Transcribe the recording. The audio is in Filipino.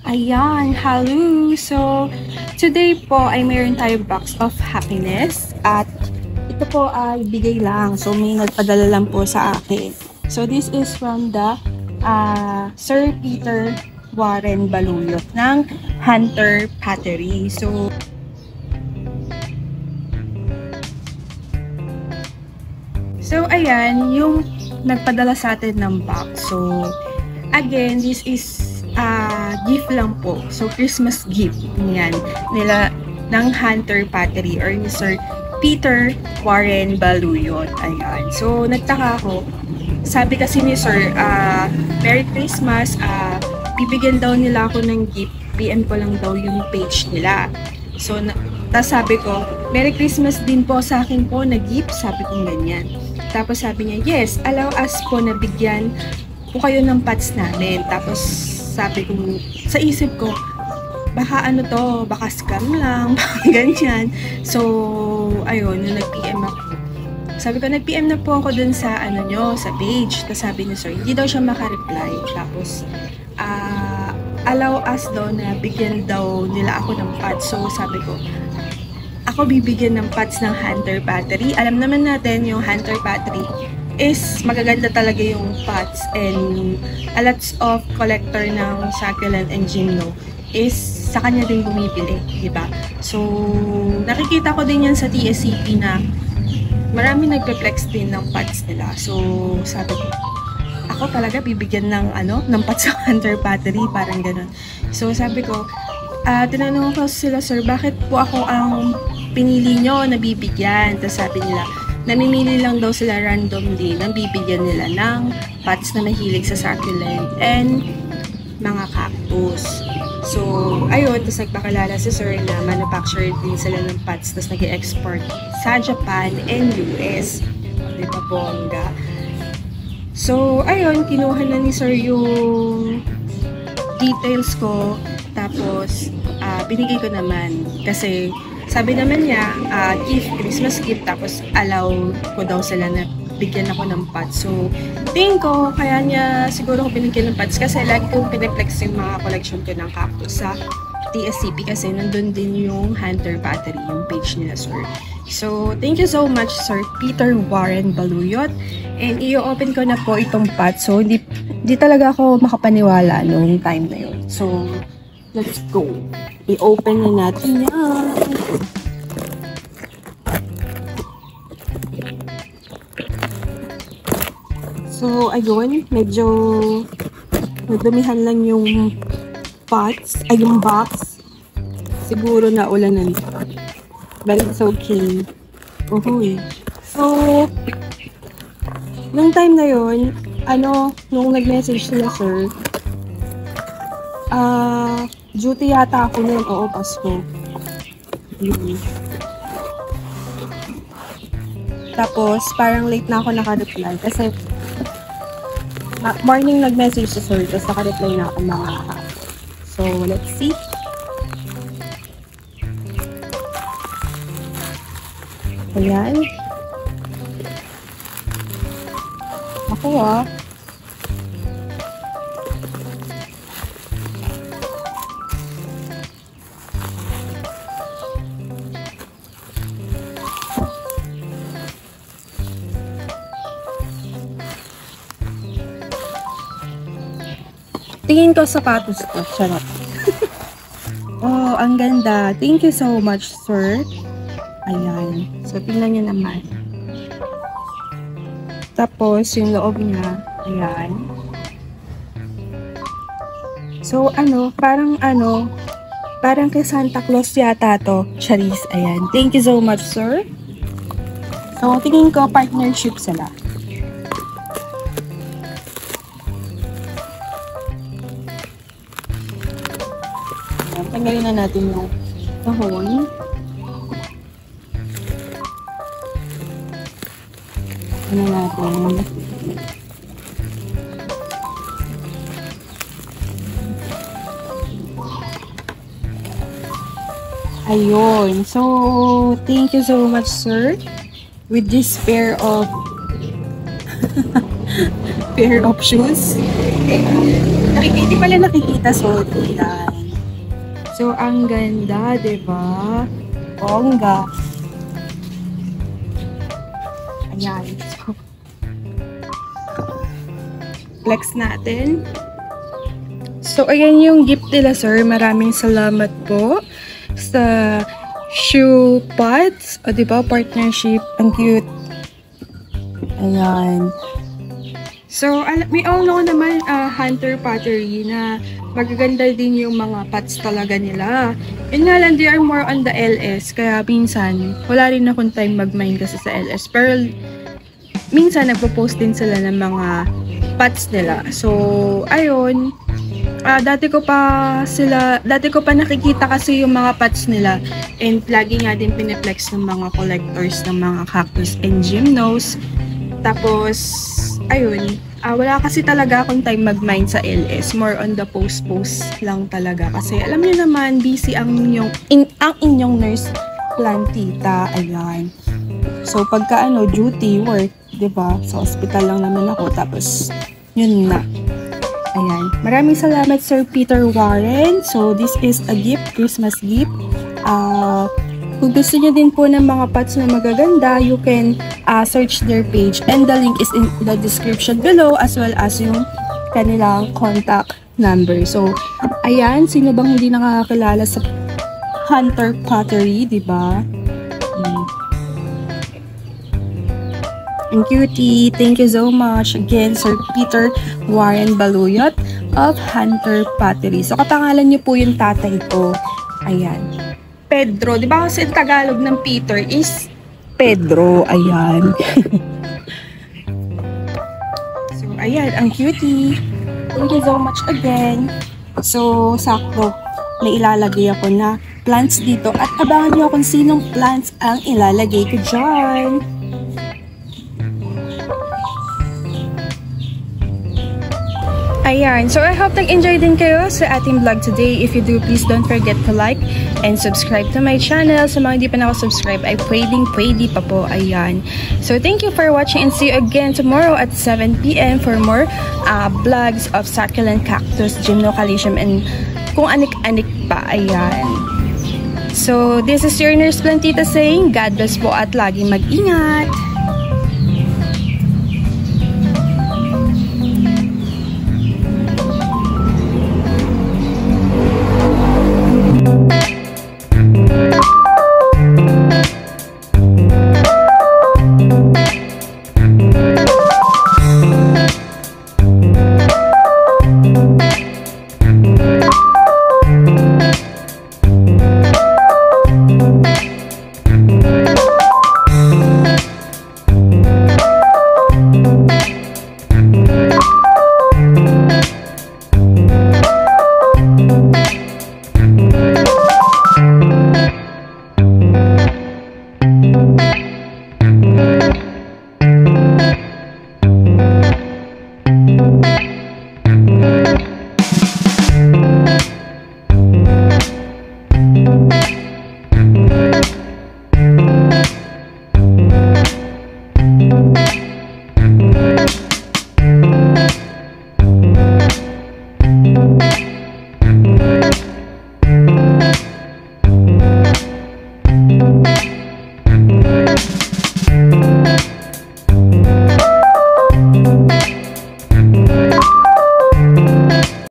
Ayan, hello! So, today po ay mayroon tayong box of happiness at ito po ay bigay lang. So, may nagpadala lang po sa akin. So, this is from the Sir Peter Warren Baluyot ng Hunter Pottery. So, ayan, yung nagpadala sa atin ng box. So, again, this is gift lang po. So, Christmas gift. Yan. Nila ng Hunter Pottery or ni Sir Peter Warren Baluyot. Ayan. So, nagtaka ako. Sabi kasi ni Sir, Merry Christmas. Bibigyan daw nila ako ng gift. PM ko lang daw yung page nila. So, tas sabi ko, Merry Christmas din po sa akin po na gift. Sabi ko ganyan. Tapos sabi niya, yes, allow us po na bigyan po kayo ng pots namin. Tapos sabi ko, sa isip ko, baka ano to, baka scam lang, baka ganyan. So, ayun, nung nag-PM ako. Sabi ko, nag-PM na po ako dun sa, ano nyo, sa page. Tapos sabi niya, sir, hindi daw siya makareply. Tapos, allow us daw na bigyan daw nila ako ng pots. So, sabi ko, ako bibigyan ng pots ng Hunter Pottery. Alam naman natin yung Hunter Pottery is magaganda talaga yung pots, and a lots of collector ng succulent and gymno is sa kanya din bumibili, diba? So, nakikita ko din yan sa TSCP na marami nagpe-flex din ng pots nila. So, sabi ko, ako talaga bibigyan ng ng pots sa Hunter Pottery, parang ganun. So, sabi ko, tinanong ko sila, sir, bakit po ako ang pinili nyo na bibigyan? Tapos sabi nila, namimili lang daw sila randomly nang bibigyan nila ng pots na mahilig sa succulent and mga cactus. So, ayun, tapos nagpakilala si sir na manufacturer din sila ng pots, tapos nag-export sa Japan and US. Di ba, bongga? So, ayun, kinuha na ni sir yung details ko, tapos binigay ko naman kasi sabi naman niya, gift, Christmas gift, tapos allow ko daw sila na bigyan ako ng pots. So, tingin ko, kaya niya siguro ko binigyan ng pots kasi lagi kong piniplex yung mga collection ko ng cactus sa TSCP kasi nandun din yung Hunter Pottery, yung page nila, sir. So, thank you so much, Sir Peter Warren Baluyot. And i-open ko na po itong pot. So, hindi talaga ako makapaniwala nung time na yun. So, let's go. I-open na natin yan. So, ayun. Medyo nadumihan lang yung pots. Ay, yung box. Siguro na ulanan. But it's okay. Uhuy. So, nung time na yun, nung nag-message sila, sir, duty yata ako nun. Oo, Pasko. Tapos, parang late na ako naka-reply. Kasi, morning nag-message si sir. Tapos, naka-reply na ako mga So, let's see. Ayan. Ako tingin ko sapatos ko. Charot. Oh, ang ganda. Thank you so much, sir. Ayan. So, tingnan nyo naman. Tapos, yung loob niya. Ayan. So, parang kay Santa Claus yata to. Charis. Ayan. Thank you so much, sir. So, tingin ko partnership sila. Tanggalin na natin yung kahon. Ano natin? Ayun. So, thank you so much, sir. With this pair of shoes. Hindi pala nakikita, so, yan. So, ang ganda, diba? Bongga. Ayan. So, flex natin. So, ayan yung gift nila, sir. Maraming salamat po sa shoe pods. O, diba? Partnership. Ang cute. Ayan. So, we all know naman Hunter Pottery na magaganda din yung mga pots talaga nila. Yun nga lang, they are more on the LS. Kaya minsan, wala rin akong time mag-mine kasi sa LS. Pero, minsan nagpo-post din sila ng mga pots nila. So, ayun. Dati ko pa nakikita kasi yung mga pots nila. And lagi nga din piniplex ng mga collectors ng mga cactus and gymnos. Tapos, ayun. Wala kasi talaga akong time mag-mine sa LS. More on the post lang talaga. Kasi alam niyo naman, busy ang inyong nurse plantita. Ayan. So, pagka duty, work, diba? Sa hospital lang naman ako. Tapos, yun na. Ayan. Maraming salamat, Sir Peter Warren. So, this is a gift, Christmas gift. Kung gusto nyo din po ng mga pots na magaganda, you can search their page. And the link is in the description below as well as yung kanilang contact number. So, ayan. Sino bang hindi nakakakilala sa Hunter Pottery, diba? And cutie, thank you so much again, Sir Peter Warren Baluyot of Hunter Pottery. So, kapangalan niyo po yung tatay ko. Ayan. Pedro. Di ba kasi Tagalog ng Peter is Pedro. Ayan. So, ayan. Ang cutie. Thank you so much again. So, sakto. May ilalagay ako na plants dito. At abangan niyo kung sinong plants ang ilalagay ko dyan. Ayan. So, I hope nag-enjoy din kayo sa ating vlog today. If you do, please don't forget to like and subscribe to my channel. Sa mga hindi pa nakasubscribe, ay pwede pa po. Ayan. So, thank you for watching and see you again tomorrow at 7 PM for more vlogs of succulent cactus, gymnocalycium, and kung anik-anik pa. Ayan. So, this is your Nurse Plantita saying, God bless po at laging mag-ingat.